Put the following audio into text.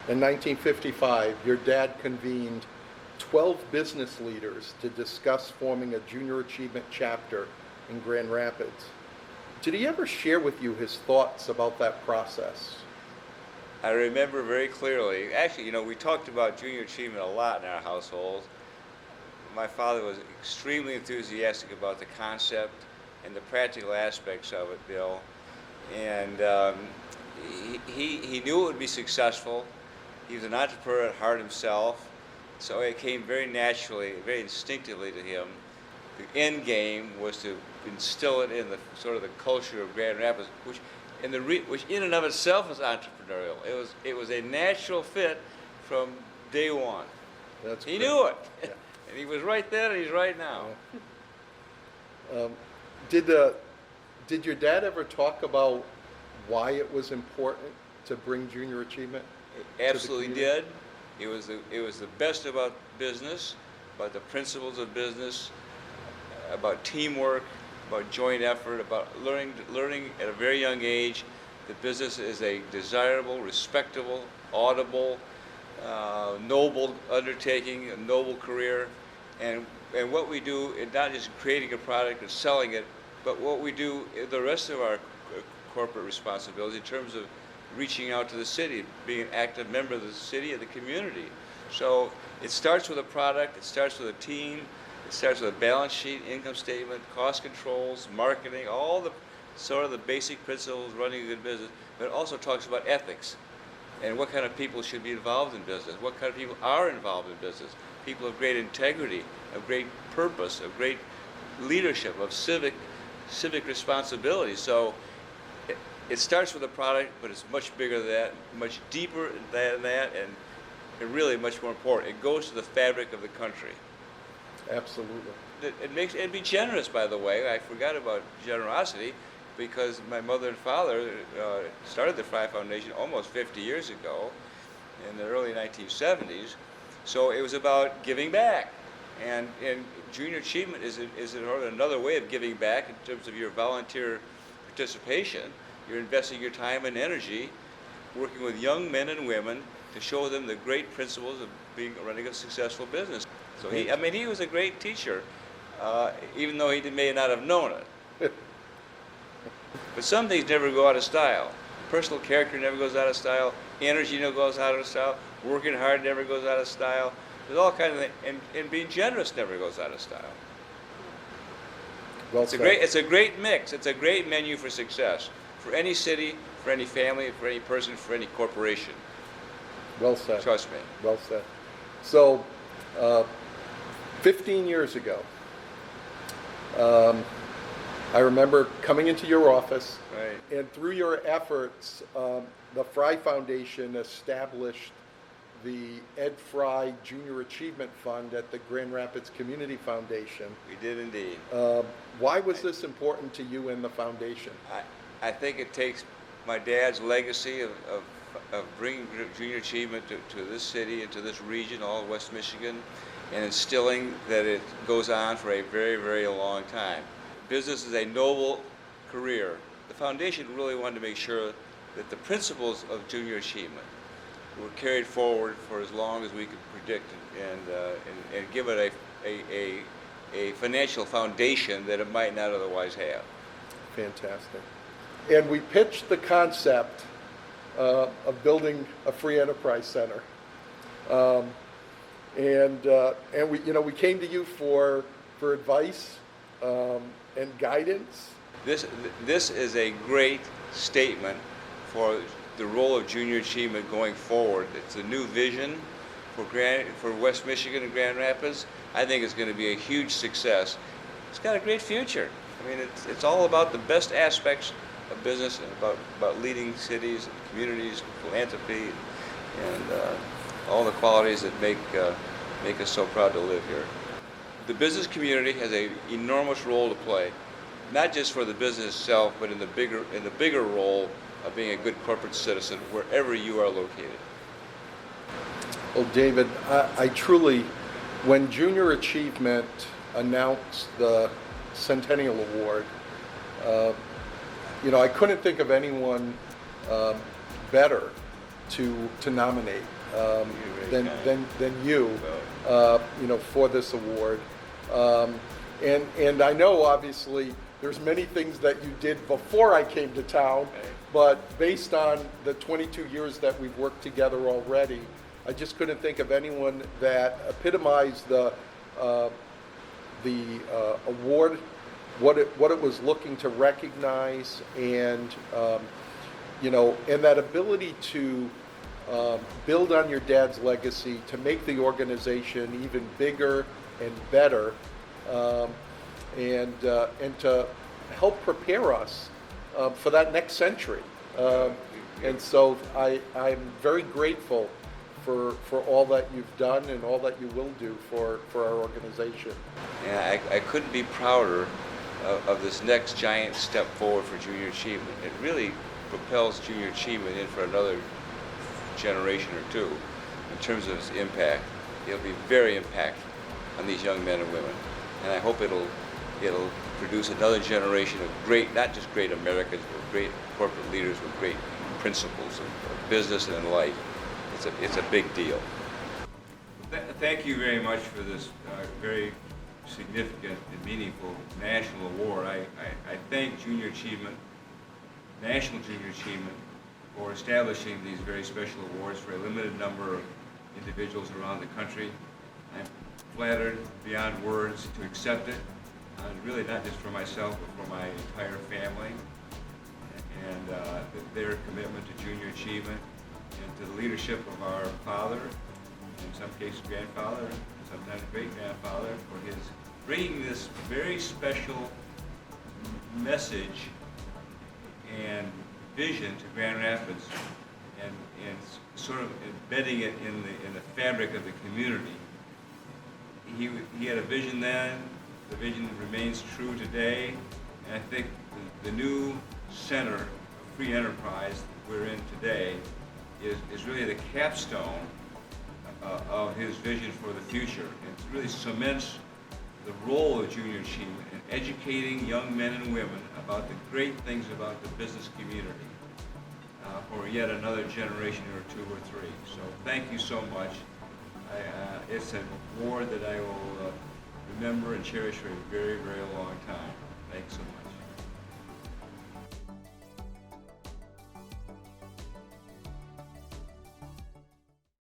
In 1955, your dad convened 12 business leaders to discuss forming a junior achievement chapter in Grand Rapids. Did he ever share with you his thoughts about that process? I remember very clearly. Actually, we talked about junior achievement a lot in our household. My father was extremely enthusiastic about the concept and the practical aspects of it, Bill. And he knew it would be successful. He was an entrepreneur at heart himself, so it came very naturally, very instinctively to him. The end game was to instill it in the sort of the culture of Grand Rapids, which in and of itself is entrepreneurial. It was a natural fit from day one. He knew it, yeah. And he was right then, and he's right now. Yeah. Did your dad ever talk about why it was important to bring junior achievement? Absolutely did. It was the best about business, about the principles of business, about teamwork, about joint effort, about learning at a very young age that business is a desirable, respectable, audible, noble undertaking, a noble career, and what we do is not just creating a product and selling it, but what we do the rest of our corporate responsibilities in terms of reaching out to the city, being an active member of the city and the community. So it starts with a product, it starts with a team, it starts with a balance sheet, income statement, cost controls, marketing, all the sort of the basic principles of running a good business, but it also talks about ethics and what kind of people should be involved in business, what kind of people are involved in business, people of great integrity, of great purpose, of great leadership, of civic responsibility. So it starts with a product, but it's much bigger than that, much deeper than that, and really much more important. It goes to the fabric of the country. Absolutely. It'd be generous, by the way. I forgot about generosity because my mother and father started the Frey Foundation almost 50 years ago in the early 1970s. So it was about giving back. And junior achievement is another way of giving back in terms of your volunteer participation. You're investing your time and energy working with young men and women to show them the great principles of running a successful business. So he was a great teacher, even though he may not have known it. But some things never go out of style. Personal character never goes out of style. Energy never goes out of style. Working hard never goes out of style. There's all kinds of things, and being generous never goes out of style. Well it's said. It's a great mix. It's a great menu for success for any city, for any family, for any person, for any corporation. Well said. Trust me. Well said. So, 15 years ago, I remember coming into your office, right. And through your efforts, the Frey Foundation established the Ed Frey Junior Achievement Fund at the Grand Rapids Community Foundation. We did indeed. Why was this important to you and the foundation? I think it takes my dad's legacy of bringing junior achievement to this city and to this region, all of West Michigan, and instilling that it goes on for a very, very long time. Business is a noble career. The foundation really wanted to make sure that the principles of junior achievement were carried forward for as long as we could predict and give it a financial foundation that it might not otherwise have. Fantastic. And we pitched the concept of building a free enterprise center, and we came to you for advice and guidance. This is a great statement for the role of junior achievement going forward. It's a new vision for West Michigan and Grand Rapids. I think it's going to be a huge success. It's got a great future. I mean, it's all about the best aspects of business and about leading cities and communities, philanthropy, and all the qualities that make us so proud to live here. The business community has an enormous role to play, not just for the business itself, but in the bigger role of being a good corporate citizen wherever you are located. Well, David, I truly, when Junior Achievement announced the Centennial Award, I couldn't think of anyone better to nominate You're very kind. than you, Well, for this award. Um, and I know obviously there's many things that you did before I came to town, Right. but based on the 22 years that we've worked together already, I just couldn't think of anyone that epitomized the award, what it was looking to recognize, and and that ability to build on your dad's legacy to make the organization even bigger and better, um, and to help prepare us for that next century. And so I'm very grateful for all that you've done and all that you will do for our organization. And I couldn't be prouder of this next giant step forward for junior achievement. It really propels junior achievement in for another generation or two in terms of its impact. It'll be very impactful on these young men and women. And I hope it'll produce another generation of great, not just great Americans, but great corporate leaders with great principles of business and in life. It's a big deal. Thank you very much for this very significant and meaningful national award. I thank National Junior Achievement, for establishing these very special awards for a limited number of individuals around the country. I'm flattered beyond words to accept it, really not just for myself, but for my entire family, and their commitment to junior achievement and to the leadership of our father, in some cases grandfather, and sometimes great-grandfather, for his bringing this very special message and vision to Grand Rapids, and sort of embedding it in the fabric of the community. He had a vision then. The vision remains true today, and I think the new center of free enterprise that we're in today is really the capstone of his vision for the future. It really cements the role of junior achievement in educating young men and women about the great things about the business community for yet another generation or two or three. So thank you so much. It's an award that I will remember and cherish for a very, very long time. Thanks so much.